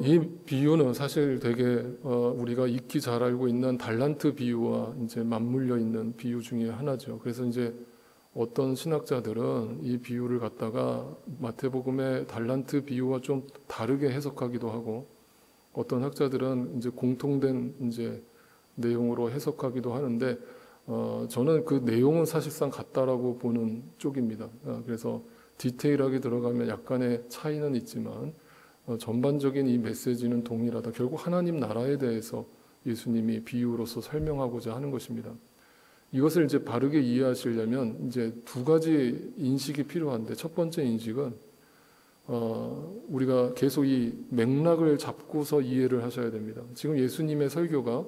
이 비유는 사실 되게 우리가 익히 잘 알고 있는 달란트 비유와 이제 맞물려 있는 비유 중에 하나죠. 그래서 이제 어떤 신학자들은 이 비유를 갖다가 마태복음의 달란트 비유와 좀 다르게 해석하기도 하고, 어떤 학자들은 이제 공통된 이제 내용으로 해석하기도 하는데, 저는 그 내용은 사실상 같다라고 보는 쪽입니다. 그래서 디테일하게 들어가면 약간의 차이는 있지만 전반적인 이 메시지는 동일하다. 결국 하나님 나라에 대해서 예수님이 비유로서 설명하고자 하는 것입니다. 이것을 이제 바르게 이해하시려면 이제 두 가지 인식이 필요한데, 첫 번째 인식은 우리가 계속 이 맥락을 잡고서 이해를 하셔야 됩니다. 지금 예수님의 설교가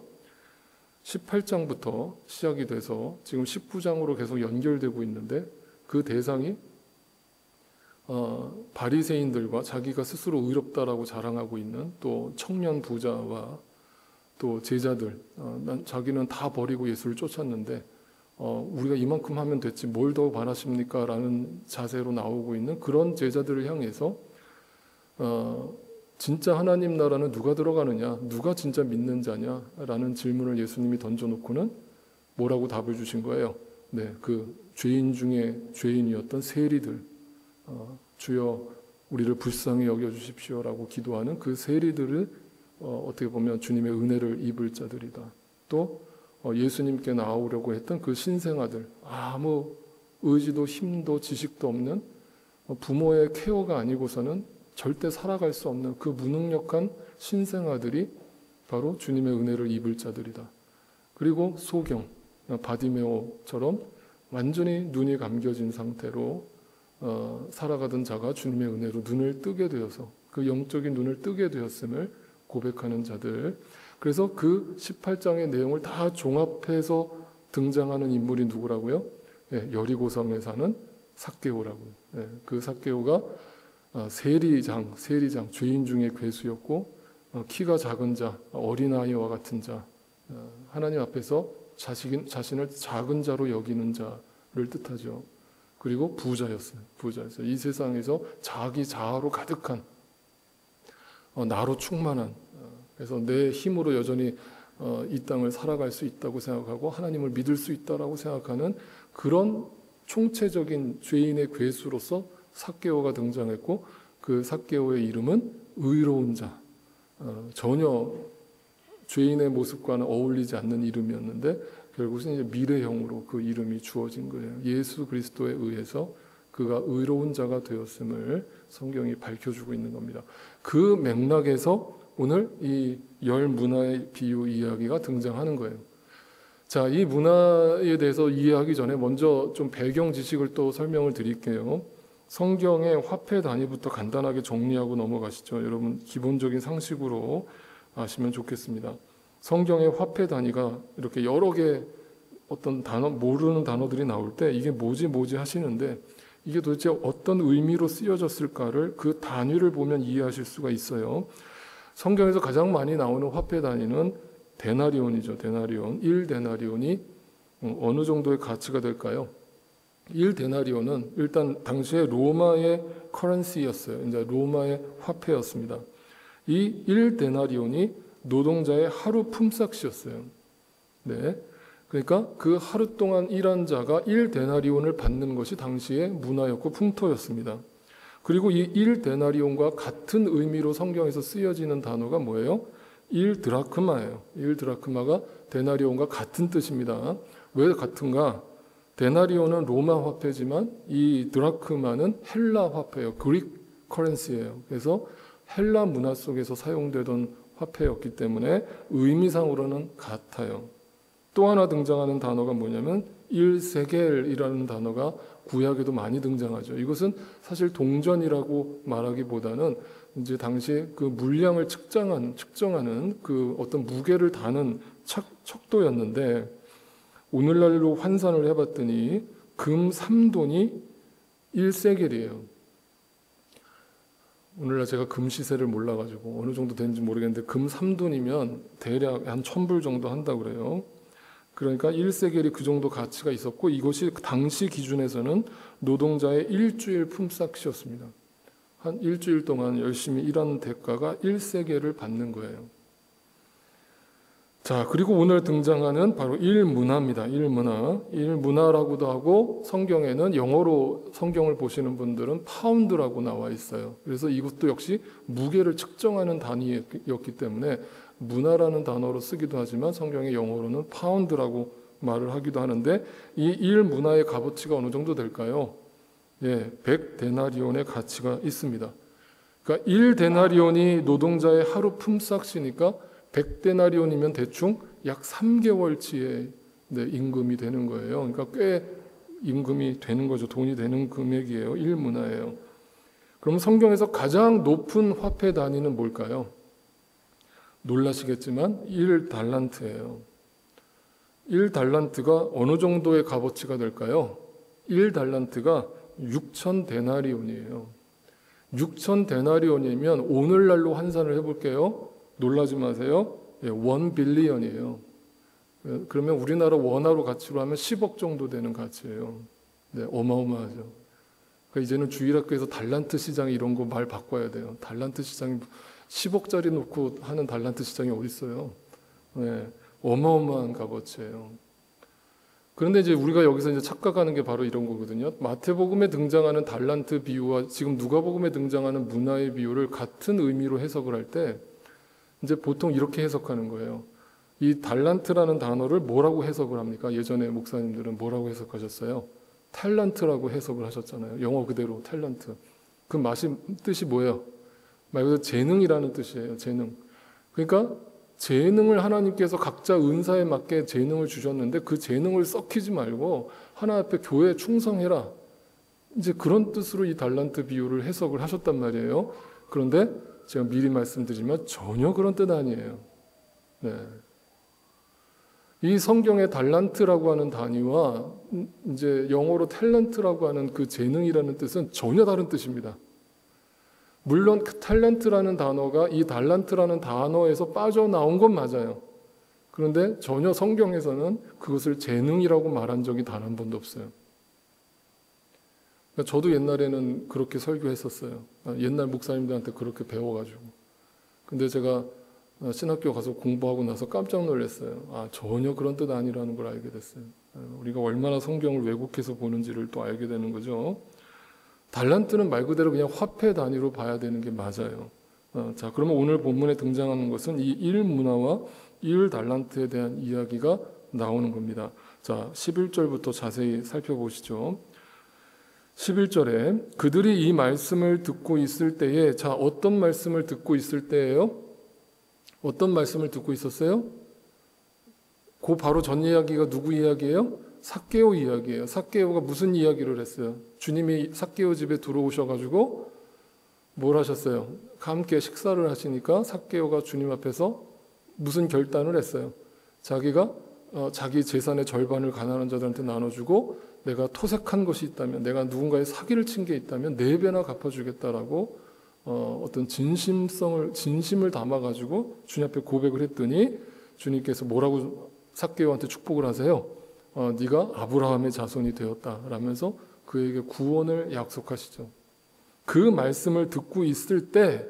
18장부터 시작이 돼서 지금 19장으로 계속 연결되고 있는데, 그 대상이 바리새인들과 자기가 스스로 의롭다라고 자랑하고 있는 또 청년 부자와 또 제자들, 자기는 다 버리고 예수를 쫓았는데 우리가 이만큼 하면 됐지 뭘 더 바라십니까? 라는 자세로 나오고 있는 그런 제자들을 향해서 진짜 하나님 나라는 누가 들어가느냐, 누가 진짜 믿는 자냐 라는 질문을 예수님이 던져놓고는 뭐라고 답을 주신 거예요? 네, 그 죄인 중에 죄인이었던 세리들, 주여 우리를 불쌍히 여겨주십시오라고 기도하는 그 세리들을 어떻게 보면 주님의 은혜를 입을 자들이다. 또 예수님께 나오려고 했던 그 신생아들, 아무 의지도 힘도 지식도 없는 부모의 케어가 아니고서는 절대 살아갈 수 없는 그 무능력한 신생아들이 바로 주님의 은혜를 입을 자들이다. 그리고 소경, 바디메오처럼 완전히 눈이 감겨진 상태로 살아가던 자가 주님의 은혜로 눈을 뜨게 되어서 그 영적인 눈을 뜨게 되었음을 고백하는 자들. 그래서 그 18장의 내용을 다 종합해서 등장하는 인물이 누구라고요? 네, 여리고성에 사는 삭개오라고요. 네, 그 삭개오가 세리장, 죄인 중에 괴수였고 키가 작은 자, 어린아이와 같은 자, 하나님 앞에서 자신을 작은 자로 여기는 자를 뜻하죠. 그리고 부자였어요. 이 세상에서 자기 자아로 가득한, 나로 충만한, 그래서 내 힘으로 여전히 이 땅을 살아갈 수 있다고 생각하고 하나님을 믿을 수 있다라고 생각하는 그런 총체적인 죄인의 괴수로서 삭개오가 등장했고, 그 삭개오의 이름은 의로운 자, 전혀 죄인의 모습과는 어울리지 않는 이름이었는데 결국은 이제 미래형으로 그 이름이 주어진 거예요. 예수 그리스도에 의해서 그가 의로운 자가 되었음을 성경이 밝혀주고 있는 겁니다. 그 맥락에서 오늘 이 열 문화의 비유 이야기가 등장하는 거예요. 자, 이 문화에 대해서 이해하기 전에 먼저 좀 배경 지식을 또 설명을 드릴게요. 성경의 화폐 단위부터 간단하게 정리하고 넘어가시죠. 여러분 기본적인 상식으로 아시면 좋겠습니다. 성경의 화폐 단위가 이렇게 여러 개 어떤 단어, 모르는 단어들이 나올 때 이게 뭐지 하시는데, 이게 도대체 어떤 의미로 쓰여졌을까를 그 단위를 보면 이해하실 수가 있어요. 성경에서 가장 많이 나오는 화폐 단위는 데나리온이죠. 데나리온. 1데나리온이 어느 정도의 가치가 될까요? 1데나리온은 일단 당시에 로마의 커런시였어요. 이제 로마의 화폐였습니다. 이 1데나리온이 노동자의 하루 품삯이었어요. 네. 그러니까 그 하루 동안 일한 자가 1데나리온을 받는 것이 당시의 문화였고 풍토였습니다. 그리고 이 1데나리온과 같은 의미로 성경에서 쓰여지는 단어가 뭐예요? 1드라크마예요. 1드라크마가 데나리온과 같은 뜻입니다. 왜 같은가? 데나리온은 로마 화폐지만 이 드라크마는 헬라 화폐예요. 그릭 커런시예요. 그래서 헬라 문화 속에서 사용되던 화폐였기 때문에 의미상으로는 같아요. 또 하나 등장하는 단어가 뭐냐면 1세겔이라는 단어가 구약에도 많이 등장하죠. 이것은 사실 동전이라고 말하기보다는 이제 당시에 그 물량을 측정하는 그 어떤 무게를 다는 척도였는데, 오늘날로 환산을 해봤더니 금 3돈이 1세겔이에요. 오늘날 제가 금 시세를 몰라가지고 어느 정도 되는지 모르겠는데 금 3돈이면 대략 한 1,000불 정도 한다고 그래요. 그러니까 1세겔이 그 정도 가치가 있었고, 이것이 당시 기준에서는 노동자의 일주일 품삯이었습니다. 한 일주일 동안 열심히 일한 대가가 1세겔을 받는 거예요. 자, 그리고 오늘 등장하는 바로 일문화입니다. 일문화. 일문화라고도 하고 성경에는 영어로 성경을 보시는 분들은 파운드라고 나와 있어요. 그래서 이것도 역시 무게를 측정하는 단위였기 때문에 문화라는 단어로 쓰기도 하지만 성경의 영어로는 파운드라고 말을 하기도 하는데 이 일문화의 값어치가 어느 정도 될까요? 예, 100데나리온의 가치가 있습니다. 그러니까 1데나리온이 노동자의 하루 품삯이니까 100데나리온이면 대충 약 3개월치의 임금이 되는 거예요. 그러니까 꽤 임금이 되는 거죠. 돈이 되는 금액이에요. 1문화예요. 그럼 성경에서 가장 높은 화폐 단위는 뭘까요? 놀라시겠지만 1달란트예요. 1달란트가 어느 정도의 값어치가 될까요? 1달란트가 6,000데나리온이에요. 6,000데나리온이면 오늘날로 환산을 해볼게요. 놀라지 마세요. 1빌리언이에요. 그러면 우리나라 원화로 가치로 하면 10억 정도 되는 가치예요. 네, 어마어마하죠. 그러니까 이제는 주일학교에서 달란트 시장 이런 거 말 바꿔야 돼요. 달란트 시장이 10억짜리 놓고 하는 달란트 시장이 어디 있어요? 네, 어마어마한 값어치예요. 그런데 이제 우리가 여기서 이제 착각하는 게 바로 이런 거거든요. 마태복음에 등장하는 달란트 비유와 지금 누가복음에 등장하는 문화의 비유를 같은 의미로 해석을 할 때 이제 보통 이렇게 해석하는 거예요. 이 달란트라는 단어를 뭐라고 해석을 합니까? 예전에 목사님들은 뭐라고 해석하셨어요? 탤런트라고 해석을 하셨잖아요. 영어 그대로 탤런트. 그 뜻이 뭐예요? 말 그대로 재능이라는 뜻이에요. 재능. 그러니까 재능을 하나님께서 각자 은사에 맞게 재능을 주셨는데 그 재능을 썩히지 말고 하나 앞에 교회에 충성해라. 이제 그런 뜻으로 이 달란트 비유를 해석을 하셨단 말이에요. 그런데 제가 미리 말씀드리면 전혀 그런 뜻 아니에요. 네. 이 성경의 달란트라고 하는 단위와 이제 영어로 탤런트라고 하는 그 재능이라는 뜻은 전혀 다른 뜻입니다. 물론 그 탤런트라는 단어가 이 달란트라는 단어에서 빠져나온 건 맞아요. 그런데 전혀 성경에서는 그것을 재능이라고 말한 적이 단 한 번도 없어요. 그러니까 저도 옛날에는 그렇게 설교했었어요. 옛날 목사님들한테 그렇게 배워가지고. 근데 제가 신학교 가서 공부하고 나서 깜짝 놀랐어요. 전혀 그런 뜻 아니라는 걸 알게 됐어요. 우리가 얼마나 성경을 왜곡해서 보는지를 또 알게 되는 거죠. 달란트는 말 그대로 그냥 화폐 단위로 봐야 되는 게 맞아요. 자, 그러면 오늘 본문에 등장하는 것은 이 일문화와 일달란트에 대한 이야기가 나오는 겁니다. 자, 11절부터 자세히 살펴보시죠. 11절에 그들이 이 말씀을 듣고 있을 때에, 자, 어떤 말씀을 듣고 있을 때예요? 어떤 말씀을 듣고 있었어요? 그 바로 전 이야기가 누구 이야기예요? 삭개오 이야기예요. 삭개오가 무슨 이야기를 했어요? 주님이 삭개오 집에 들어오셔가지고 뭘 하셨어요? 함께 식사를 하시니까 삭개오가 주님 앞에서 무슨 결단을 했어요? 자기가 자기 재산의 절반을 가난한 자들한테 나눠주고 내가 토색한 것이 있다면, 내가 누군가의 사기를 친 게 있다면 4배나 갚아주겠다라고 어떤 진심을 담아가지고 주님 앞에 고백을 했더니 주님께서 뭐라고 삭개오한테 축복을 하세요? 네가 아브라함의 자손이 되었다 라면서 그에게 구원을 약속하시죠. 그 말씀을 듣고 있을 때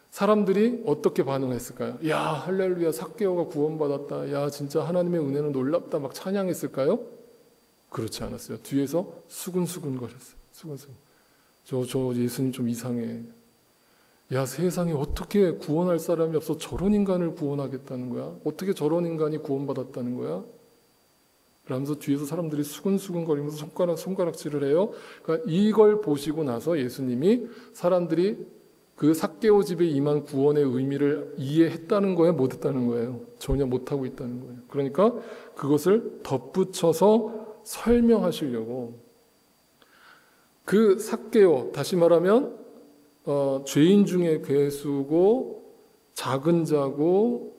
사람들이 어떻게 반응했을까요? 야, 할렐루야, 삭개오가 구원받았다. 야, 진짜 하나님의 은혜는 놀랍다. 막 찬양했을까요? 그렇지 않았어요. 뒤에서 수근수근 거렸어요. 수근수근. 저 예수님 좀 이상해. 야, 세상에 어떻게 구원할 사람이 없어 저런 인간을 구원하겠다는 거야? 어떻게 저런 인간이 구원받았다는 거야? 라면서 뒤에서 사람들이 수근수근 거리면서 손가락질을 해요. 그러니까 이걸 보시고 나서 예수님이 사람들이 그 삭개오 집에 임한 구원의 의미를 이해했다는 거예요? 못했다는 거예요? 전혀 못하고 있다는 거예요. 그러니까 그것을 덧붙여서 설명하시려고 그 삭개오, 다시 말하면 죄인 중에 괴수고 작은 자고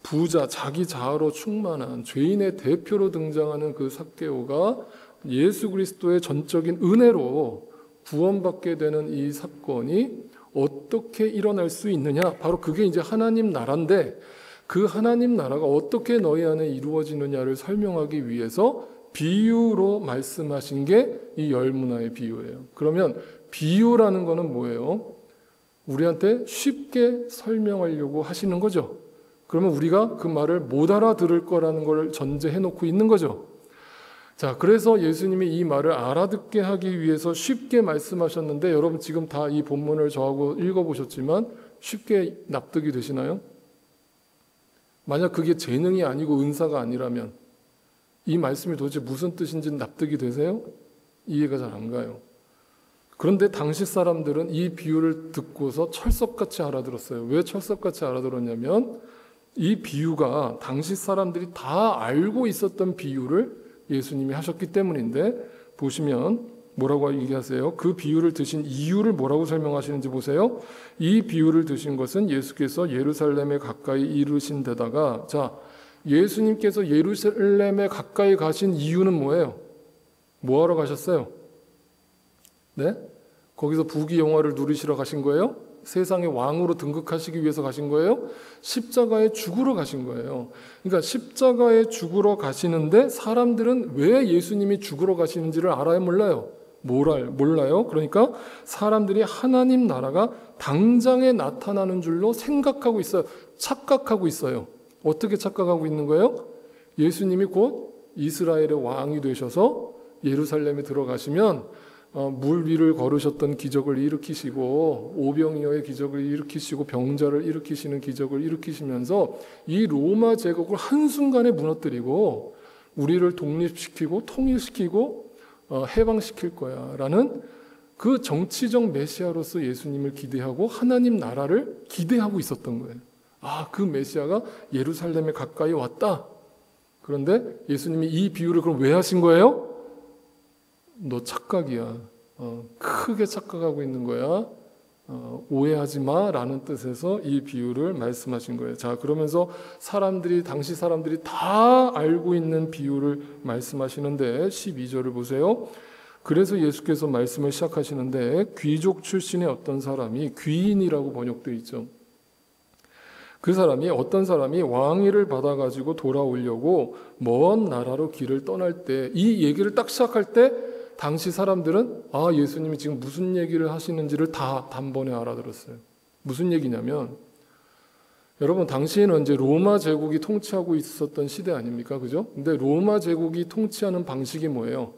부자, 자기 자아로 충만한 죄인의 대표로 등장하는 그 삭개오가 예수 그리스도의 전적인 은혜로 구원받게 되는 이 사건이 어떻게 일어날 수 있느냐? 바로 그게 이제 하나님 나라인데 그 하나님 나라가 어떻게 너희 안에 이루어지느냐를 설명하기 위해서 비유로 말씀하신 게 이 열문화의 비유예요. 그러면 비유라는 거는 뭐예요? 우리한테 쉽게 설명하려고 하시는 거죠. 그러면 우리가 그 말을 못 알아들을 거라는 걸 전제해 놓고 있는 거죠. 자, 그래서 예수님이 이 말을 알아듣게 하기 위해서 쉽게 말씀하셨는데, 여러분 지금 다 이 본문을 저하고 읽어보셨지만 쉽게 납득이 되시나요? 만약 그게 재능이 아니고 은사가 아니라면 이 말씀이 도대체 무슨 뜻인지 납득이 되세요? 이해가 잘 안 가요. 그런데 당시 사람들은 이 비유를 듣고서 철석같이 알아들었어요. 왜 철석같이 알아들었냐면 이 비유가 당시 사람들이 다 알고 있었던 비유를 예수님이 하셨기 때문인데, 보시면 뭐라고 얘기하세요? 그 비유를 드신 이유를 뭐라고 설명하시는지 보세요. 이 비유를 드신 것은 예수께서 예루살렘에 가까이 이르신 데다가, 자, 예수님께서 예루살렘에 가까이 가신 이유는 뭐예요? 뭐하러 가셨어요? 네? 거기서 부귀영화를 누리시러 가신 거예요? 세상의 왕으로 등극하시기 위해서 가신 거예요? 십자가에 죽으러 가신 거예요. 그러니까 십자가에 죽으러 가시는데 사람들은 왜 예수님이 죽으러 가시는지를 알아요? 몰라요? 몰라요. 그러니까 사람들이 하나님 나라가 당장에 나타나는 줄로 생각하고 있어요. 착각하고 있어요. 어떻게 착각하고 있는 거예요? 예수님이 곧 이스라엘의 왕이 되셔서 예루살렘에 들어가시면 물 위를 걸으셨던 기적을 일으키시고 오병이어의 기적을 일으키시고 병자를 일으키시는 기적을 일으키시면서 이 로마 제국을 한순간에 무너뜨리고 우리를 독립시키고 통일시키고 해방시킬 거야 라는 그 정치적 메시아로서 예수님을 기대하고 하나님 나라를 기대하고 있었던 거예요. 아, 그 메시아가 예루살렘에 가까이 왔다. 그런데 예수님이 이 비유를 그럼 왜 하신 거예요? 너 착각이야. 크게 착각하고 있는 거야. 오해하지 마 라는 뜻에서 이 비유를 말씀하신 거예요. 자, 그러면서 당시 사람들이 다 알고 있는 비유를 말씀하시는데 12절을 보세요. 그래서 예수께서 말씀을 시작하시는데 귀족 출신의 어떤 사람이, 귀인이라고 번역되어 있죠. 그 사람이, 어떤 사람이 왕위를 받아가지고 돌아오려고 먼 나라로 길을 떠날 때, 이 얘기를 딱 시작할 때 당시 사람들은 아, 예수님이 지금 무슨 얘기를 하시는지를 다 단번에 알아들었어요. 무슨 얘기냐면, 여러분 당시에는 이제 로마 제국이 통치하고 있었던 시대 아닙니까? 그죠? 근데 로마 제국이 통치하는 방식이 뭐예요?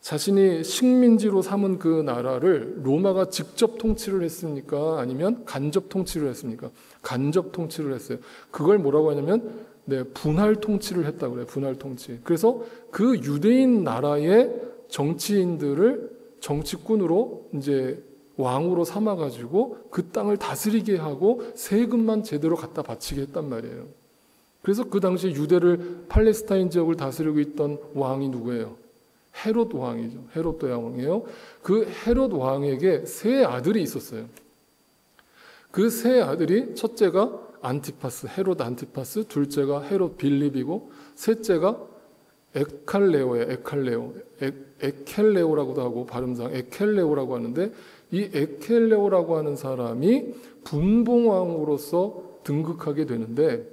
자신이 식민지로 삼은 그 나라를 로마가 직접 통치를 했습니까? 아니면 간접 통치를 했습니까? 간접 통치를 했어요. 그걸 뭐라고 하냐면 분할 통치를 했다고 그래요. 분할 통치. 그래서 그 유대인 나라의 정치인들을 정치꾼으로 이제 왕으로 삼아가지고 그 땅을 다스리게 하고 세금만 제대로 갖다 바치게 했단 말이에요. 그래서 그 당시 유대를, 팔레스타인 지역을 다스리고 있던 왕이 누구예요? 헤롯 왕이죠. 헤롯 왕이에요. 그 헤롯 왕에게 세 아들이 있었어요. 그 세 아들이, 첫째가 안티파스, 헤롯 안티파스, 둘째가 헤롯 빌립이고, 셋째가 에칼레오예요. 에켈레오라고도 하고 발음상 에켈레오라고 하는데, 이 에켈레오라고 하는 사람이 분봉왕으로서 등극하게 되는데,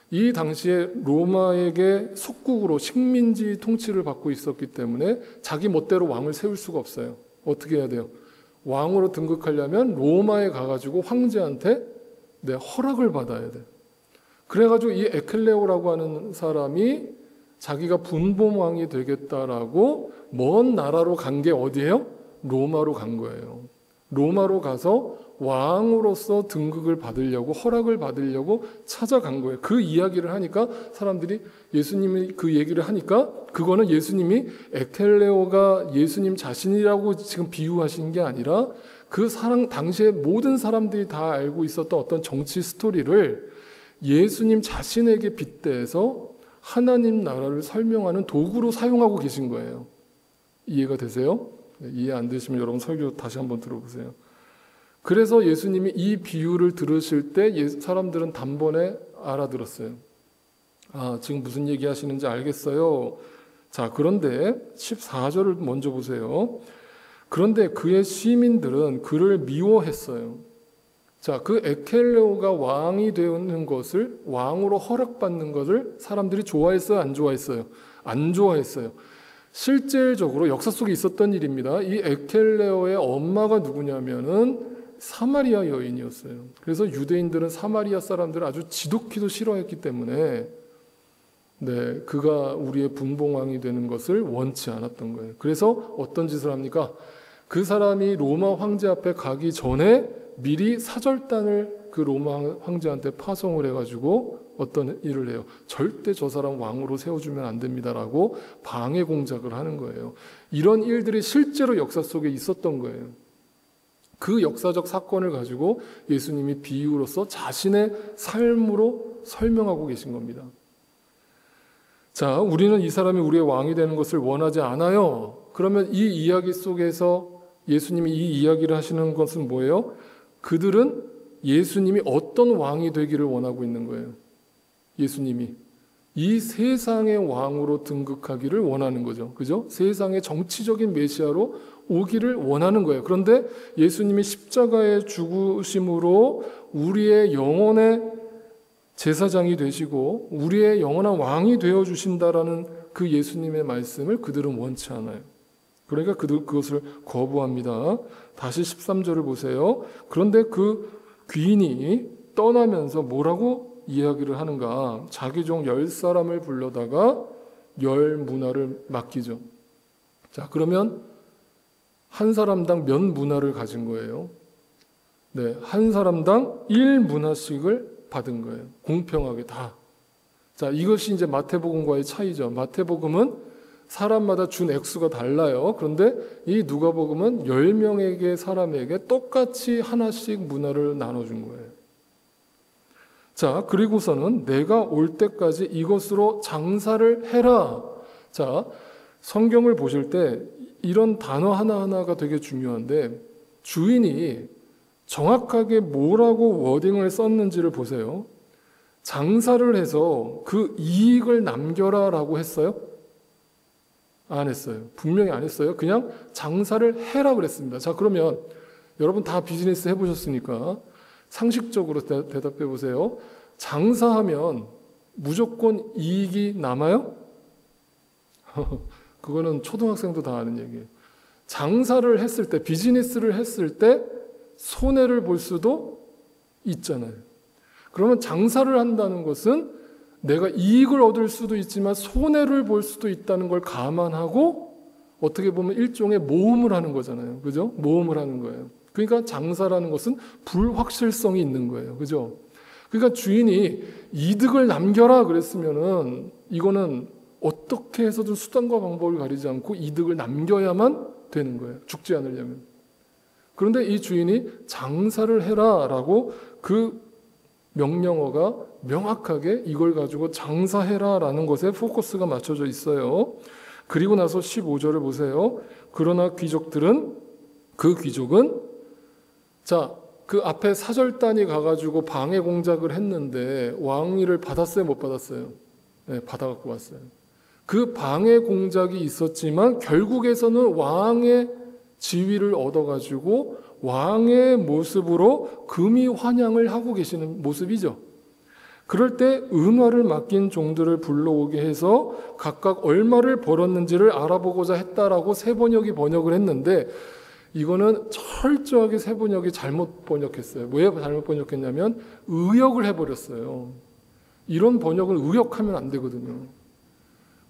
이 당시에 로마에게 속국으로 식민지 통치를 받고 있었기 때문에 자기 멋대로 왕을 세울 수가 없어요. 어떻게 해야 돼요? 왕으로 등극하려면 로마에 가가지고 황제한테 허락을 받아야 돼. 그래가지고 이 에클레오라고 하는 사람이 자기가 분봉왕이 되겠다라고 먼 나라로 간 게 어디예요? 로마로 간 거예요. 로마로 가서 왕으로서 등극을 받으려고, 허락을 받으려고 찾아간 거예요. 그 이야기를 하니까 사람들이, 예수님이 그 얘기를 하니까 그거는 예수님이 에켈레오가 예수님 자신이라고 지금 비유하신 게 아니라 그 당시에 모든 사람들이 다 알고 있었던 어떤 정치 스토리를 예수님 자신에게 빗대서 하나님 나라를 설명하는 도구로 사용하고 계신 거예요. 이해가 되세요? 이해 안 되시면 여러분 설교 다시 한번 들어보세요. 그래서 예수님이 이 비유를 들으실 때 사람들은 단번에 알아들었어요. 아, 지금 무슨 얘기 하시는지 알겠어요. 자, 그런데 14절을 먼저 보세요. 그런데 그의 시민들은 그를 미워했어요. 자, 그 에켈레오가 왕이 되는 것을, 왕으로 허락받는 것을 사람들이 좋아했어요? 안 좋아했어요? 안 좋아했어요. 실질적으로 역사 속에 있었던 일입니다. 이 에켈레오의 엄마가 누구냐면은 사마리아 여인이었어요. 그래서 유대인들은 사마리아 사람들을 아주 지독히도 싫어했기 때문에 그가 우리의 분봉왕이 되는 것을 원치 않았던 거예요. 그래서 어떤 짓을 합니까? 그 사람이 로마 황제 앞에 가기 전에 미리 사절단을 그 로마 황제한테 파송을 해가지고 어떤 일을 해요. 절대 저 사람 왕으로 세워주면 안 됩니다라고 방해 공작을 하는 거예요. 이런 일들이 실제로 역사 속에 있었던 거예요. 그 역사적 사건을 가지고 예수님이 비유로서 자신의 삶으로 설명하고 계신 겁니다. 자, 우리는 이 사람이 우리의 왕이 되는 것을 원하지 않아요. 그러면 이 이야기 속에서 예수님이 이 이야기를 하시는 것은 뭐예요? 그들은 예수님이 어떤 왕이 되기를 원하고 있는 거예요. 예수님이 이 세상의 왕으로 등극하기를 원하는 거죠. 그죠? 세상의 정치적인 메시아로 오기를 원하는 거예요. 그런데 예수님이 십자가의 죽으심으로 우리의 영혼의 제사장이 되시고 우리의 영원한 왕이 되어주신다라는 그 예수님의 말씀을 그들은 원치 않아요. 그러니까 그들 그것을 거부합니다. 다시 13절을 보세요. 그런데 그 귀인이 떠나면서 뭐라고 이야기를 하는가? 자기 종 10사람을 불러다가 10문화를 맡기죠. 자, 그러면 한 사람당 몇 문화를 가진 거예요? 한 사람당 1문화씩을 받은 거예요. 공평하게 다. 자, 이것이 이제 마태복음과의 차이죠. 마태복음은 사람마다 준 액수가 달라요. 그런데 이 누가복음은 10명에게 사람에게 똑같이 하나씩 문화를 나눠준 거예요. 자, 그리고서는 내가 올 때까지 이것으로 장사를 해라. 자, 성경을 보실 때 이런 단어 하나하나가 되게 중요한데 주인이 정확하게 뭐라고 워딩을 썼는지를 보세요. 장사를 해서 그 이익을 남겨라 라고 했어요? 안 했어요. 분명히 안 했어요. 그냥 장사를 해라 그랬습니다. 자, 그러면 여러분 다 비즈니스 해보셨으니까 상식적으로 대답해 보세요. 장사하면 무조건 이익이 남아요? 그거는 초등학생도 다 아는 얘기예요. 장사를 했을 때, 비즈니스를 했을 때 손해를 볼 수도 있잖아요. 그러면 장사를 한다는 것은 내가 이익을 얻을 수도 있지만 손해를 볼 수도 있다는 걸 감안하고 어떻게 보면 일종의 모험을 하는 거잖아요. 그죠? 모험을 하는 거예요. 그러니까 장사라는 것은 불확실성이 있는 거예요. 그죠? 그러니까 주인이 이득을 남겨라 그랬으면은 이거는 어떻게 해서든 수단과 방법을 가리지 않고 이득을 남겨야만 되는 거예요. 죽지 않으려면. 그런데 이 주인이 장사를 해라라고 그 명령어가 명확하게 이걸 가지고 장사해라라는 것에 포커스가 맞춰져 있어요. 그리고 나서 15절을 보세요. 그러나 그 귀족은 자, 그 앞에 사절단이 가가지고 방해 공작을 했는데 왕위를 받았어요? 못 받았어요? 네, 받아갖고 왔어요. 그 방해 공작이 있었지만 결국에서는 왕의 지위를 얻어가지고 왕의 모습으로 금이 환영을 하고 계시는 모습이죠. 그럴 때 은화를 맡긴 종들을 불러오게 해서 각각 얼마를 벌었는지를 알아보고자 했다라고 세번역이 번역을 했는데 이거는 철저하게 세번역이 잘못 번역했어요. 왜 잘못 번역했냐면 의역을 해버렸어요. 이런 번역은 의역하면 안 되거든요.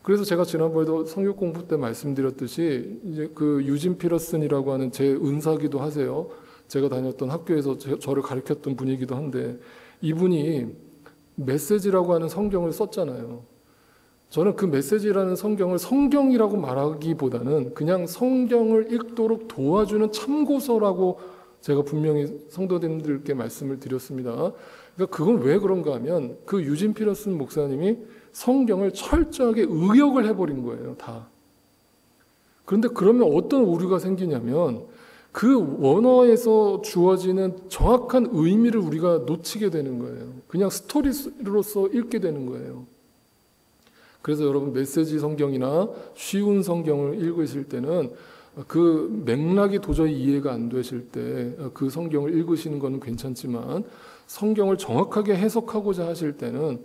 그래서 제가 지난번에도 성경 공부 때 말씀드렸듯이 이제 그 유진 피러슨이라고 하는 제 은사기도 하세요. 제가 다녔던 학교에서 저를 가르쳤던 분이기도 한데 이분이 메시지라고 하는 성경을 썼잖아요. 저는 그 메시지라는 성경을 성경이라고 말하기보다는 그냥 성경을 읽도록 도와주는 참고서라고 제가 분명히 성도님들께 말씀을 드렸습니다. 그러니까 그건 왜 그런가 하면 그 유진 피러슨 목사님이 성경을 철저하게 의역을 해버린 거예요, 다. 그런데 그러면 어떤 오류가 생기냐면 그 원어에서 주어지는 정확한 의미를 우리가 놓치게 되는 거예요. 그냥 스토리로서 읽게 되는 거예요. 그래서 여러분 메시지 성경이나 쉬운 성경을 읽으실 때는 그 맥락이 도저히 이해가 안 되실 때 그 성경을 읽으시는 건 괜찮지만 성경을 정확하게 해석하고자 하실 때는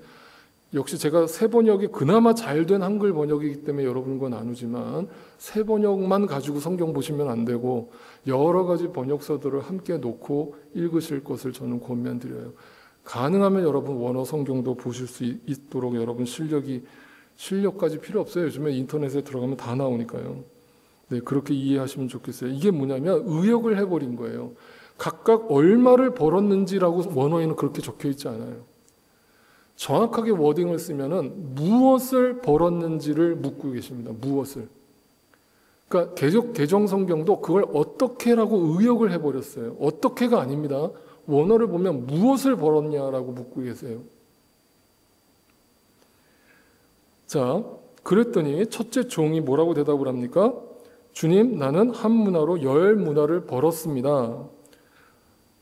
역시 제가 새 번역이 그나마 잘된 한글 번역이기 때문에 여러분과 나누지만 새 번역만 가지고 성경 보시면 안 되고 여러 가지 번역서들을 함께 놓고 읽으실 것을 저는 권면드려요. 가능하면 여러분 원어 성경도 보실 수 있도록 여러분 실력까지 필요 없어요. 요즘에 인터넷에 들어가면 다 나오니까요. 네, 그렇게 이해하시면 좋겠어요. 이게 뭐냐면 의역을 해버린 거예요. 각각 얼마를 벌었는지라고 원어에는 그렇게 적혀 있지 않아요. 정확하게 워딩을 쓰면은 무엇을 벌었는지를 묻고 계십니다. 무엇을. 그러니까 개정 성경도 그걸 어떻게라고 의역을 해버렸어요. 어떻게가 아닙니다. 원어를 보면 무엇을 벌었냐라고 묻고 계세요. 자, 그랬더니 첫째 종이 뭐라고 대답을 합니까? 주님, 나는 한 문화로 10문화를 벌었습니다.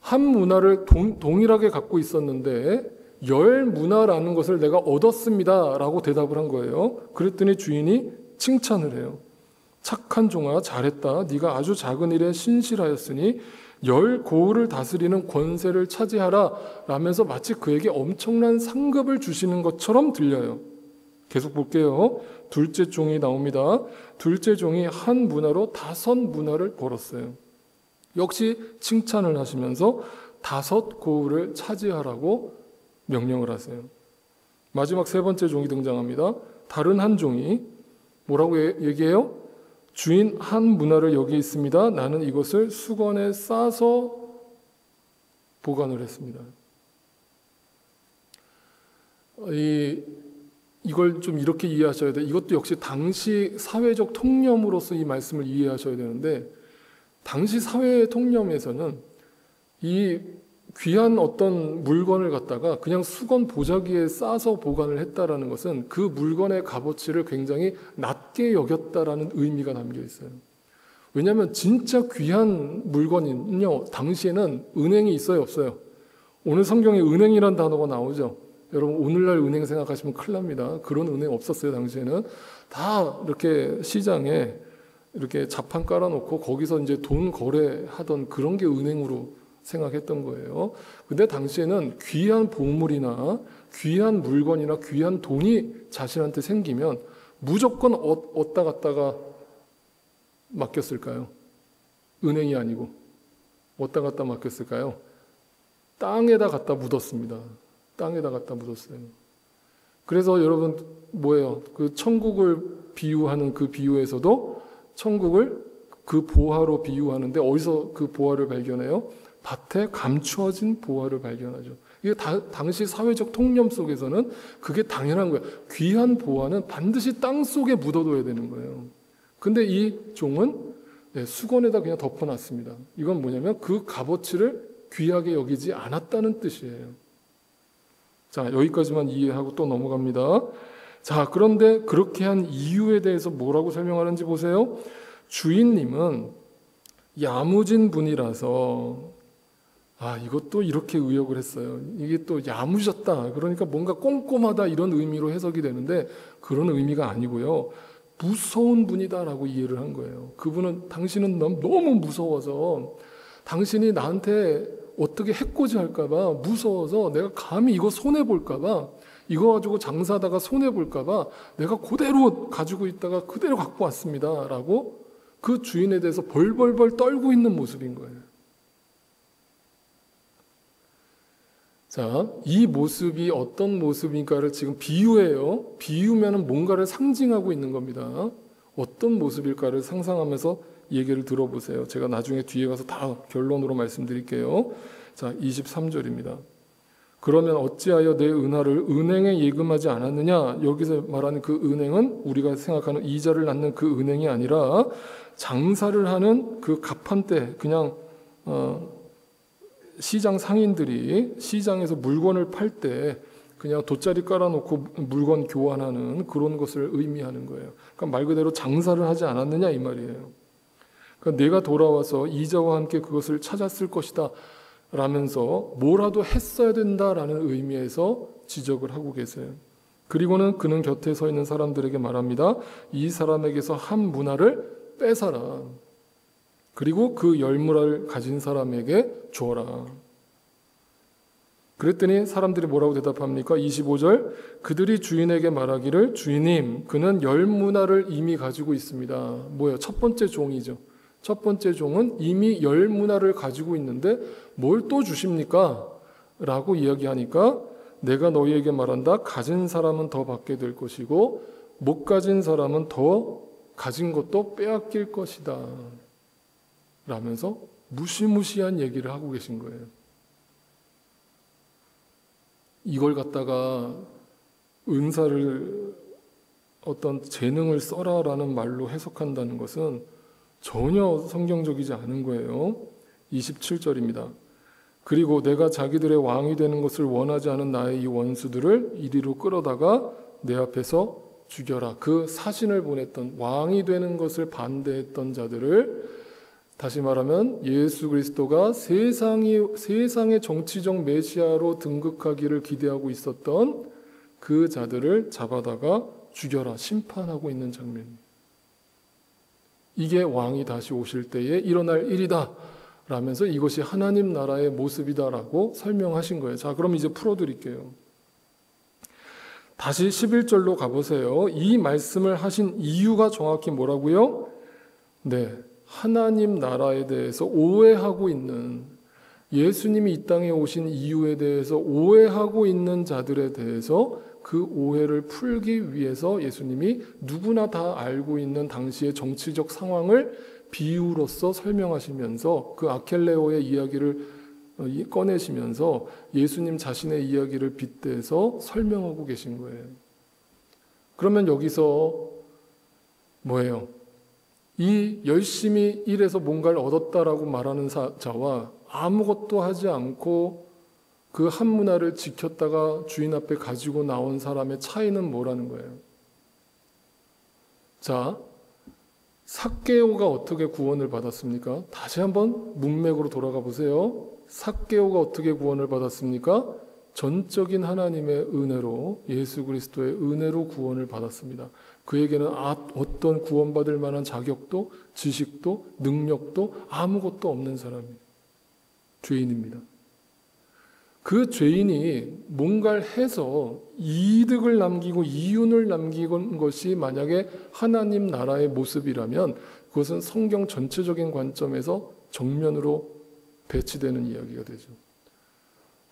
한 문화를 동일하게 갖고 있었는데 10문화라는 것을 내가 얻었습니다 라고 대답을 한 거예요. 그랬더니 주인이 칭찬을 해요. 착한 종아, 잘했다. 네가 아주 작은 일에 신실하였으니 10고을을 다스리는 권세를 차지하라 라면서 마치 그에게 엄청난 상급을 주시는 것처럼 들려요. 계속 볼게요. 둘째 종이 나옵니다. 둘째 종이 한 문화로 5문화를 벌었어요. 역시 칭찬을 하시면서 5고을을 차지하라고 명령을 하세요. 마지막 세 번째 종이 등장합니다. 다른 한 종이 뭐라고 얘기해요? 주인, 한 문화를 여기 있습니다. 나는 이것을 수건에 싸서 보관을 했습니다. 이걸 좀 이렇게 이해하셔야 돼요. 이것도 역시 당시 사회적 통념으로서 이 말씀을 이해하셔야 되는데, 당시 사회 통념에서는 이 귀한 어떤 물건을 갖다가 그냥 수건 보자기에 싸서 보관을 했다라는 것은 그 물건의 값어치를 굉장히 낮게 여겼다라는 의미가 담겨 있어요. 왜냐하면 진짜 귀한 물건은요, 당시에는 은행이 있어요, 없어요? 오늘 성경에 은행이라는 단어가 나오죠. 여러분 오늘날 은행 생각하시면 큰일 납니다. 그런 은행 없었어요. 당시에는 다 이렇게 시장에 이렇게 자판 깔아놓고 거기서 이제 돈 거래하던 그런 게 은행으로 생각했던 거예요. 근데 당시에는 귀한 보물이나 귀한 물건이나 귀한 돈이 자신한테 생기면 무조건 얻다 갔다가 맡겼을까요? 은행이 아니고 얻다 갔다 맡겼을까요? 땅에다 갖다 묻었습니다. 땅에다 갖다 묻었어요. 그래서 여러분 뭐예요? 그 천국을 비유하는 그 비유에서도 천국을 그 보화로 비유하는데 어디서 그 보화를 발견해요? 밭에 감추어진 보화를 발견하죠. 이게 당시 사회적 통념 속에서는 그게 당연한 거예요. 귀한 보화는 반드시 땅 속에 묻어둬야 되는 거예요. 근데 이 종은 수건에다 그냥 덮어놨습니다. 이건 뭐냐면 그 값어치를 귀하게 여기지 않았다는 뜻이에요. 자, 여기까지만 이해하고 또 넘어갑니다. 자, 그런데 그렇게 한 이유에 대해서 뭐라고 설명하는지 보세요. 주인님은 야무진 분이라서 이것도 이렇게 의역을 했어요. 이게 또 야무졌다. 그러니까 뭔가 꼼꼼하다 이런 의미로 해석이 되는데 그런 의미가 아니고요. 무서운 분이다라고 이해를 한 거예요. 그분은 당신은 너무 무서워서 당신이 나한테 어떻게 해코지할까 봐 무서워서 내가 감히 이거 손해볼까 봐 이거 가지고 장사하다가 손해볼까 봐 내가 그대로 가지고 있다가 그대로 갖고 왔습니다 라고 그 주인에 대해서 벌벌벌 떨고 있는 모습인 거예요. 자, 이 모습이 어떤 모습인가를 지금 비유해요. 비유면은 뭔가를 상징하고 있는 겁니다. 어떤 모습일까를 상상하면서 얘기를 들어보세요. 제가 나중에 뒤에 가서 다 결론으로 말씀드릴게요. 자, 23절입니다. 그러면 어찌하여 내 은하를 은행에 예금하지 않았느냐? 여기서 말하는 그 은행은 우리가 생각하는 이자를 낳는 그 은행이 아니라 장사를 하는 그 갑판대, 그냥 시장 상인들이 시장에서 물건을 팔 때 그냥 돗자리 깔아놓고 물건 교환하는 그런 것을 의미하는 거예요. 그러니까 말 그대로 장사를 하지 않았느냐 이 말이에요. 그러니까 내가 돌아와서 이자와 함께 그것을 찾았을 것이다 라면서 뭐라도 했어야 된다라는 의미에서 지적을 하고 계세요. 그리고는 그는 곁에 서 있는 사람들에게 말합니다. 이 사람에게서 한 문화를 뺏어라. 그리고 그 10문화를 가진 사람에게 주어라. 그랬더니 사람들이 뭐라고 대답합니까? 25절, 그들이 주인에게 말하기를 주인님, 그는 10문화를 이미 가지고 있습니다. 뭐예요? 첫 번째 종이죠. 첫 번째 종은 이미 10문화를 가지고 있는데 뭘 또 주십니까? 라고 이야기하니까 내가 너희에게 말한다. 가진 사람은 더 받게 될 것이고 못 가진 사람은 더 가진 것도 빼앗길 것이다. 라면서 무시무시한 얘기를 하고 계신 거예요. 이걸 갖다가 은사를 어떤 재능을 써라라는 말로 해석한다는 것은 전혀 성경적이지 않은 거예요. 27절입니다. 그리고 내가 자기들의 왕이 되는 것을 원하지 않은 나의 이 원수들을 이리로 끌어다가 내 앞에서 죽여라. 그 사신을 보냈던 왕이 되는 것을 반대했던 자들을, 다시 말하면 예수 그리스도가 세상의 정치적 메시아로 등극하기를 기대하고 있었던 그 자들을 잡아다가 죽여라, 심판하고 있는 장면입니다. 이게 왕이 다시 오실 때에 일어날 일이다 라면서 이것이 하나님 나라의 모습이다라고 설명하신 거예요. 자, 그럼 이제 풀어드릴게요. 다시 11절로 가보세요. 이 말씀을 하신 이유가 정확히 뭐라고요? 네, 하나님 나라에 대해서 오해하고 있는, 예수님이 이 땅에 오신 이유에 대해서 오해하고 있는 자들에 대해서 그 오해를 풀기 위해서 예수님이 누구나 다 알고 있는 당시의 정치적 상황을 비유로서 설명하시면서 그 아켈레오의 이야기를 꺼내시면서 예수님 자신의 이야기를 빗대서 설명하고 계신 거예요. 그러면 여기서 뭐예요? 이 열심히 일해서 뭔가를 얻었다라고 말하는 자와 아무것도 하지 않고 그 한 문화를 지켰다가 주인 앞에 가지고 나온 사람의 차이는 뭐라는 거예요? 자, 삭개오가 어떻게 구원을 받았습니까? 다시 한번 문맥으로 돌아가 보세요. 삭개오가 어떻게 구원을 받았습니까? 전적인 하나님의 은혜로, 예수 그리스도의 은혜로 구원을 받았습니다. 그에게는 어떤 구원받을 만한 자격도, 지식도, 능력도 아무것도 없는 사람이에요. 죄인입니다. 그 죄인이 뭔가를 해서 이득을 남기고 이윤을 남기는 것이 만약에 하나님 나라의 모습이라면 그것은 성경 전체적인 관점에서 정면으로 배치되는 이야기가 되죠.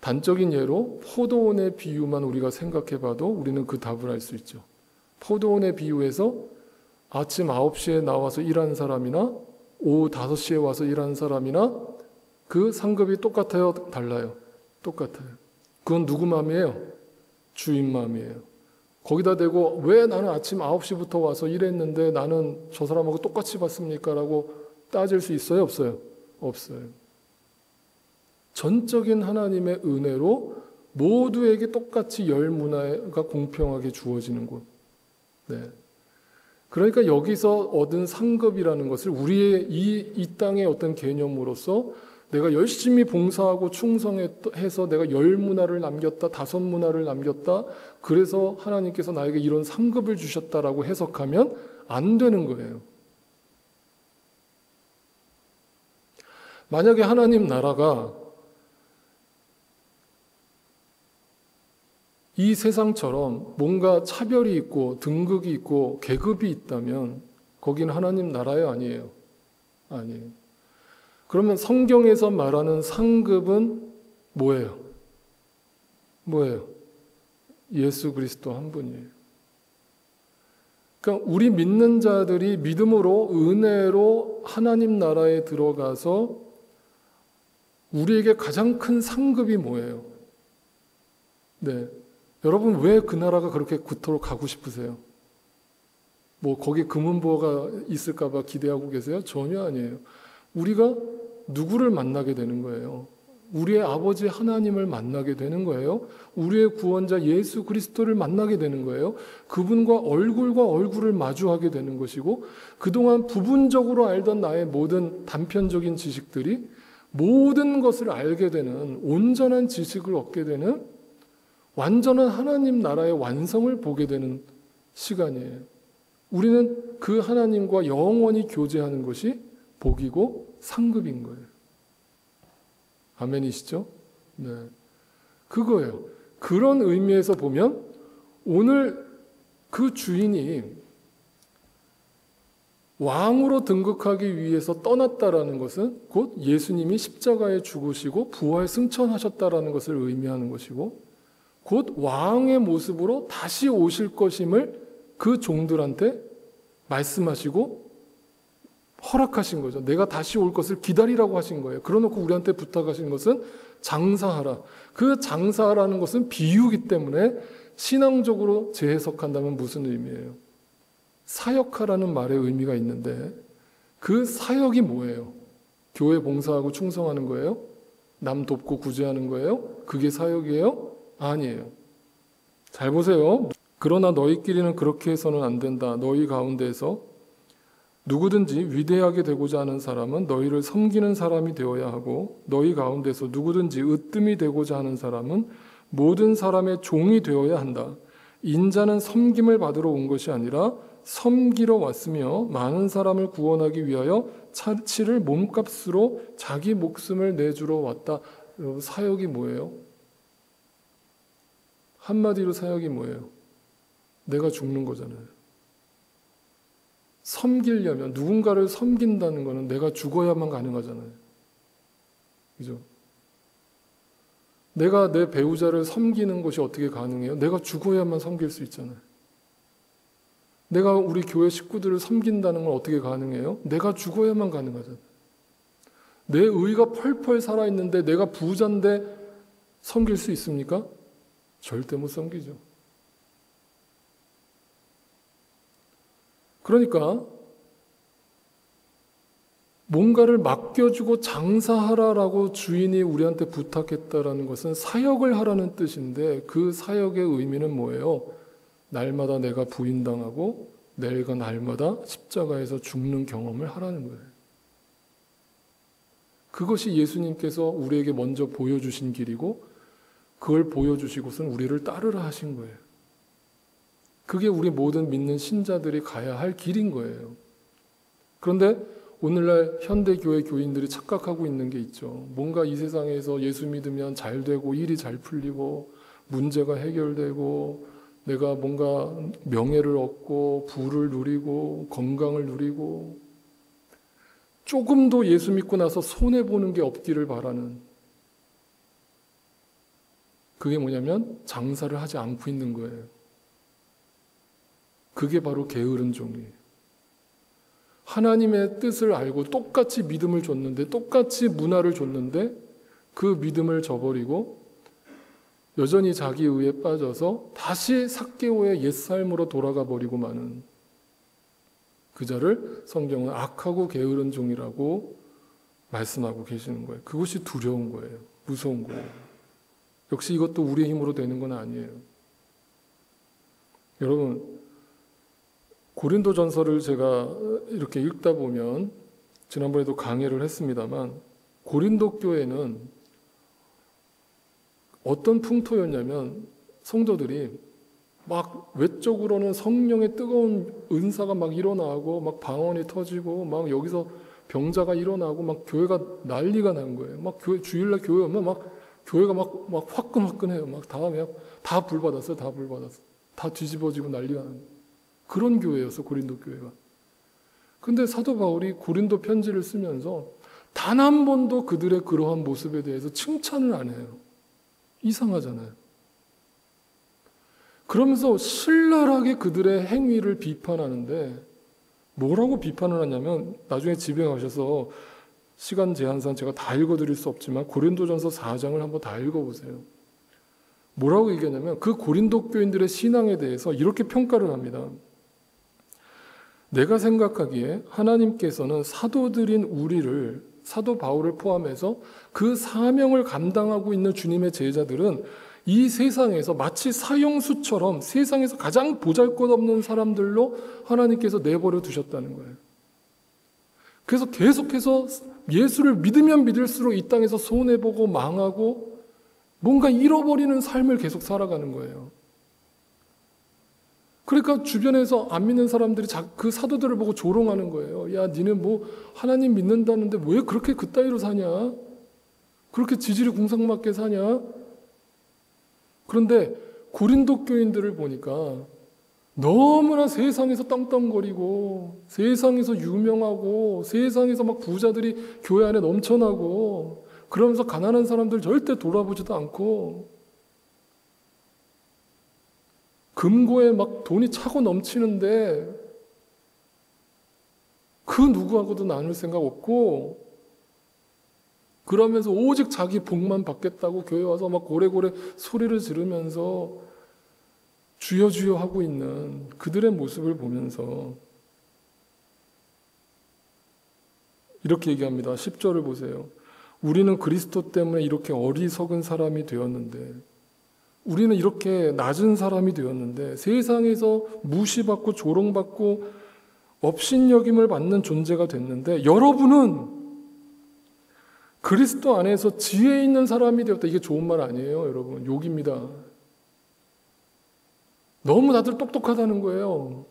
단적인 예로 포도원의 비유만 우리가 생각해봐도 우리는 그 답을 알 수 있죠. 포도원의 비유에서 아침 9시에 나와서 일하는 사람이나 오후 5시에 와서 일하는 사람이나 그 상급이 똑같아요? 달라요? 똑같아요. 그건 누구 마음이에요? 주인 마음이에요. 거기다 대고 왜 나는 아침 9시부터 와서 일했는데 나는 저 사람하고 똑같이 받습니까? 라고 따질 수 있어요? 없어요? 없어요. 전적인 하나님의 은혜로 모두에게 똑같이 열문화가 공평하게 주어지는 곳. 네. 그러니까 여기서 얻은 상급이라는 것을 우리의 이 땅의 어떤 개념으로서 내가 열심히 봉사하고 충성해서 내가 10문화를 남겼다, 5문화를 남겼다, 그래서 하나님께서 나에게 이런 상급을 주셨다라고 해석하면 안 되는 거예요. 만약에 하나님 나라가 이 세상처럼 뭔가 차별이 있고 등급이 있고 계급이 있다면 거기는 하나님 나라예요? 아니에요? 아니에요. 그러면 성경에서 말하는 상급은 뭐예요? 뭐예요? 예수 그리스도 한 분이에요. 그러니까 우리 믿는 자들이 믿음으로 은혜로 하나님 나라에 들어가서 우리에게 가장 큰 상급이 뭐예요? 네. 여러분 왜 그 나라가 그렇게 그토록 가고 싶으세요? 뭐 거기 금은보화가 있을까 봐 기대하고 계세요? 전혀 아니에요. 우리가 누구를 만나게 되는 거예요? 우리의 아버지 하나님을 만나게 되는 거예요. 우리의 구원자 예수 그리스도를 만나게 되는 거예요. 그분과 얼굴과 얼굴을 마주하게 되는 것이고 그동안 부분적으로 알던 나의 모든 단편적인 지식들이 모든 것을 알게 되는 온전한 지식을 얻게 되는 완전한 하나님 나라의 완성을 보게 되는 시간이에요. 우리는 그 하나님과 영원히 교제하는 것이 복이고 상급인 거예요. 아멘이시죠? 네. 그거예요. 그런 의미에서 보면 오늘 그 주인이 왕으로 등극하기 위해서 떠났다라는 것은 곧 예수님이 십자가에 죽으시고 부활 승천하셨다라는 것을 의미하는 것이고, 곧 왕의 모습으로 다시 오실 것임을 그 종들한테 말씀하시고 허락하신 거죠. 내가 다시 올 것을 기다리라고 하신 거예요. 그러놓고 우리한테 부탁하신 것은 장사하라. 그 장사하라는 것은 비유이기 때문에 신앙적으로 재해석한다면 무슨 의미예요? 사역하라는 말의 의미가 있는데, 그 사역이 뭐예요? 교회 봉사하고 충성하는 거예요? 남 돕고 구제하는 거예요? 그게 사역이에요? 아니에요. 잘 보세요. 그러나 너희끼리는 그렇게 해서는 안 된다. 너희 가운데에서 누구든지 위대하게 되고자 하는 사람은 너희를 섬기는 사람이 되어야 하고, 너희 가운데서 누구든지 으뜸이 되고자 하는 사람은 모든 사람의 종이 되어야 한다. 인자는 섬김을 받으러 온 것이 아니라 섬기러 왔으며 많은 사람을 구원하기 위하여 치를 몸값으로 자기 목숨을 내주러 왔다. 사역이 뭐예요? 한마디로 사역이 뭐예요? 내가 죽는 거잖아요. 섬기려면, 누군가를 섬긴다는 것은 내가 죽어야만 가능하잖아요. 그죠? 내가 내 배우자를 섬기는 것이 어떻게 가능해요? 내가 죽어야만 섬길 수 있잖아요. 내가 우리 교회 식구들을 섬긴다는 건 어떻게 가능해요? 내가 죽어야만 가능하잖아요. 내 의가 펄펄 살아있는데 내가 부자인데 섬길 수 있습니까? 절대 못 섬기죠. 그러니까 뭔가를 맡겨주고 장사하라라고 주인이 우리한테 부탁했다라는 것은 사역을 하라는 뜻인데, 그 사역의 의미는 뭐예요? 날마다 내가 부인당하고 내가 날마다 십자가에서 죽는 경험을 하라는 거예요. 그것이 예수님께서 우리에게 먼저 보여주신 길이고, 그걸 보여주시고선 우리를 따르라 하신 거예요. 그게 우리 모든 믿는 신자들이 가야 할 길인 거예요. 그런데 오늘날 현대교회 교인들이 착각하고 있는 게 있죠. 뭔가 이 세상에서 예수 믿으면 잘 되고 일이 잘 풀리고 문제가 해결되고 내가 뭔가 명예를 얻고 부를 누리고 건강을 누리고 조금도 예수 믿고 나서 손해보는 게 없기를 바라는, 그게 뭐냐면 장사를 하지 않고 있는 거예요. 그게 바로 게으른 종이에요. 하나님의 뜻을 알고 똑같이 믿음을 줬는데, 똑같이 문화를 줬는데 그 믿음을 저버리고 여전히 자기 의에 빠져서 다시 삭개오의 옛삶으로 돌아가 버리고 마는 그 자를 성경은 악하고 게으른 종이라고 말씀하고 계시는 거예요. 그것이 두려운 거예요. 무서운 거예요. 역시 이것도 우리의 힘으로 되는 건 아니에요. 여러분, 고린도전서를 제가 이렇게 읽다 보면, 지난번에도 강의를 했습니다만, 고린도 교회는 어떤 풍토였냐면 성도들이 막 외적으로는 성령의 뜨거운 은사가 막 일어나고 막 방언이 터지고 막 여기서 병자가 일어나고 막 교회가 난리가 난 거예요. 막 교회 주일날 교회 오면 막 교회가 막 화끈화끈해요. 막 다 불받았어요. 다 불받았어. 다 뒤집어지고 난리가 나는 그런 교회였어, 고린도 교회가. 근데 사도 바울이 고린도 편지를 쓰면서 단 한 번도 그들의 그러한 모습에 대해서 칭찬을 안 해요. 이상하잖아요. 그러면서 신랄하게 그들의 행위를 비판하는데, 뭐라고 비판을 하냐면, 나중에 집에 가셔서 시간 제한상 제가 다 읽어드릴 수 없지만 고린도전서 4장을 한번 다 읽어보세요. 뭐라고 얘기하냐면 그 고린도 교인들의 신앙에 대해서 이렇게 평가를 합니다. 내가 생각하기에 하나님께서는 사도들인 우리를, 사도 바울을 포함해서 그 사명을 감당하고 있는 주님의 제자들은 이 세상에서 마치 사형수처럼 세상에서 가장 보잘것없는 사람들로 하나님께서 내버려 두셨다는 거예요. 그래서 계속해서 예수를 믿으면 믿을수록 이 땅에서 손해보고 망하고 뭔가 잃어버리는 삶을 계속 살아가는 거예요. 그러니까 주변에서 안 믿는 사람들이 그 사도들을 보고 조롱하는 거예요. 야, 니는 뭐 하나님 믿는다는데 왜 그렇게 그따위로 사냐? 그렇게 지질이 궁상맞게 사냐? 그런데 고린도 교인들을 보니까 너무나 세상에서 떵떵거리고 세상에서 유명하고 세상에서 막 부자들이 교회 안에 넘쳐나고 그러면서 가난한 사람들 절대 돌아보지도 않고 금고에 막 돈이 차고 넘치는데 그 누구하고도 나눌 생각 없고 그러면서 오직 자기 복만 받겠다고 교회 와서 막 고래고래 소리를 지르면서 주여 주여 하고 있는 그들의 모습을 보면서 이렇게 얘기합니다. 10절을 보세요. 우리는 그리스도 때문에 이렇게 어리석은 사람이 되었는데 우리는 이렇게 낮은 사람이 되었는데 세상에서 무시받고 조롱받고 업신여김을 받는 존재가 됐는데 여러분은 그리스도 안에서 지혜 있는 사람이 되었다. 이게 좋은 말 아니에요, 여러분. 욕입니다. 너무 다들 똑똑하다는 거예요.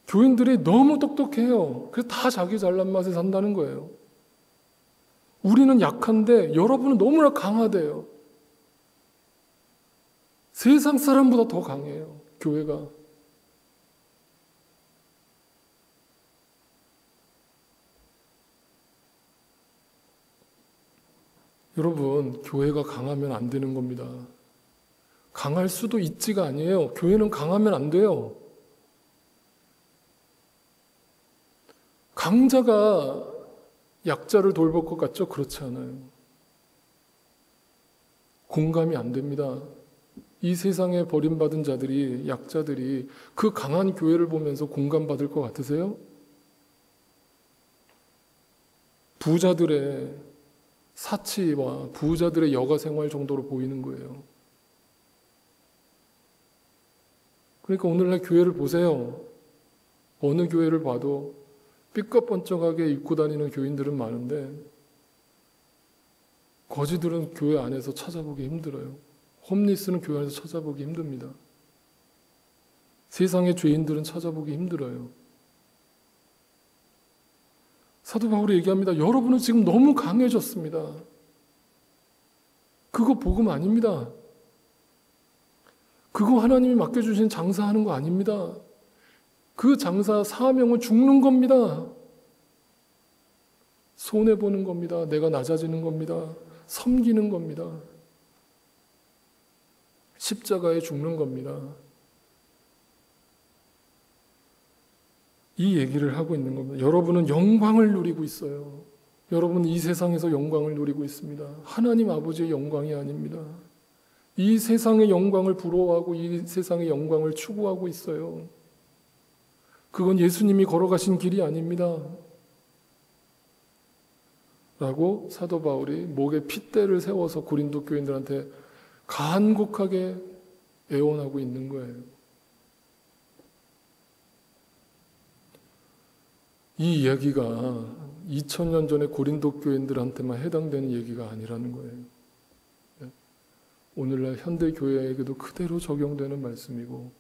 교인들이 너무 똑똑해요. 그래서 다 자기 잘난 맛에 산다는 거예요. 우리는 약한데 여러분은 너무나 강하대요. 세상 사람보다 더 강해요, 교회가. 여러분, 교회가 강하면 안 되는 겁니다. 강할 수도 있지가 아니에요. 교회는 강하면 안 돼요. 강자가 약자를 돌볼 것 같죠? 그렇지 않아요. 공감이 안 됩니다. 이 세상에 버림받은 자들이, 약자들이 그 강한 교회를 보면서 공감받을 것 같으세요? 부자들의 사치와 부자들의 여가 생활 정도로 보이는 거예요. 그러니까 오늘날 교회를 보세요. 어느 교회를 봐도 삐까뻔쩍하게 입고 다니는 교인들은 많은데 거지들은 교회 안에서 찾아보기 힘들어요. 홈리스는 교회 안에서 찾아보기 힘듭니다. 세상의 죄인들은 찾아보기 힘들어요. 사도 바울이 얘기합니다. 여러분은 지금 너무 강해졌습니다. 그거 복음 아닙니다. 그거 하나님이 맡겨주신 장사하는 거 아닙니다. 그 장사 사명은 죽는 겁니다. 손해보는 겁니다. 내가 낮아지는 겁니다. 섬기는 겁니다. 십자가에 죽는 겁니다. 이 얘기를 하고 있는 겁니다. 여러분은 영광을 누리고 있어요. 여러분은 이 세상에서 영광을 누리고 있습니다. 하나님 아버지의 영광이 아닙니다. 이 세상의 영광을 부러워하고 이 세상의 영광을 추구하고 있어요. 그건 예수님이 걸어가신 길이 아닙니다. 라고 사도 바울이 목에 핏대를 세워서 고린도 교인들한테 간곡하게 애원하고 있는 거예요. 이 얘기가 2000년 전에 고린도 교인들한테만 해당되는 얘기가 아니라는 거예요. 오늘날 현대 교회에게도 그대로 적용되는 말씀이고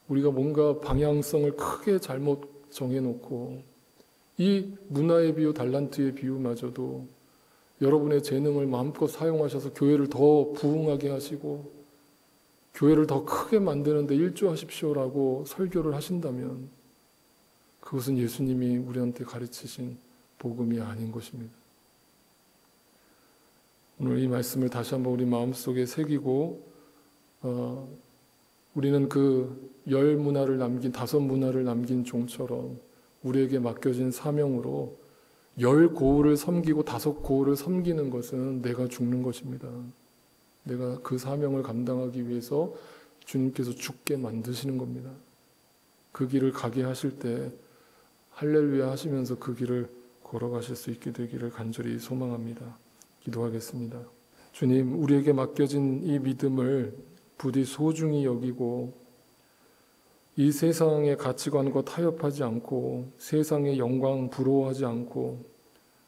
우리가 뭔가 방향성을 크게 잘못 정해놓고 이 문화의 비유, 달란트의 비유마저도 여러분의 재능을 마음껏 사용하셔서 교회를 더 부흥하게 하시고 교회를 더 크게 만드는 데 일조하십시오라고 설교를 하신다면 그것은 예수님이 우리한테 가르치신 복음이 아닌 것입니다. 오늘 이 말씀을 다시 한번 우리 마음속에 새기고 우리는 그 10문화를 남긴 5문화를 남긴 종처럼 우리에게 맡겨진 사명으로 10고을을 섬기고 5고을을 섬기는 것은 내가 죽는 것입니다. 내가 그 사명을 감당하기 위해서 주님께서 죽게 만드시는 겁니다. 그 길을 가게 하실 때 할렐루야 하시면서 그 길을 걸어가실 수 있게 되기를 간절히 소망합니다. 기도하겠습니다. 주님, 우리에게 맡겨진 이 믿음을 부디 소중히 여기고 이 세상의 가치관과 타협하지 않고 세상의 영광 부러워하지 않고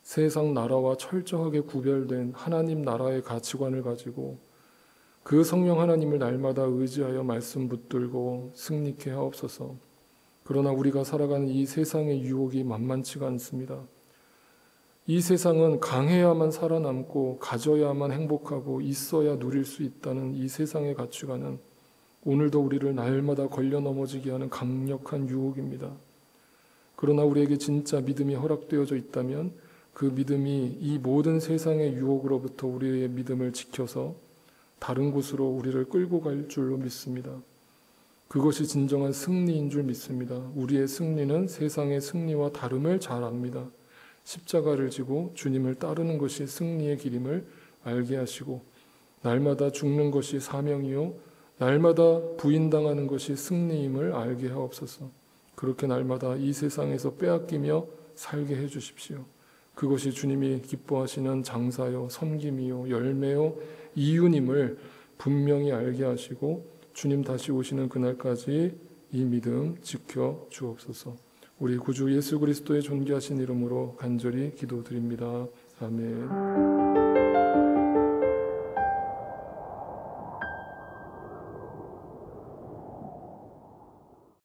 세상 나라와 철저하게 구별된 하나님 나라의 가치관을 가지고 그 성령 하나님을 날마다 의지하여 말씀 붙들고 승리케 하옵소서. 그러나 우리가 살아가는 이 세상의 유혹이 만만치가 않습니다. 이 세상은 강해야만 살아남고 가져야만 행복하고 있어야 누릴 수 있다는 이 세상의 가치관은 오늘도 우리를 날마다 걸려 넘어지게 하는 강력한 유혹입니다. 그러나 우리에게 진짜 믿음이 허락되어져 있다면 그 믿음이 이 모든 세상의 유혹으로부터 우리의 믿음을 지켜서 다른 곳으로 우리를 끌고 갈 줄로 믿습니다. 그것이 진정한 승리인 줄 믿습니다. 우리의 승리는 세상의 승리와 다름을 잘 압니다. 십자가를 지고 주님을 따르는 것이 승리의 길임을 알게 하시고 날마다 죽는 것이 사명이요 날마다 부인당하는 것이 승리임을 알게 하옵소서. 그렇게 날마다 이 세상에서 빼앗기며 살게 해주십시오. 그것이 주님이 기뻐하시는 장사요 섬김이요 열매요 이윤임을 분명히 알게 하시고 주님 다시 오시는 그날까지 이 믿음 지켜 주옵소서. 우리 구주 예수 그리스도의 존귀하신 이름으로 간절히 기도드립니다. 아멘.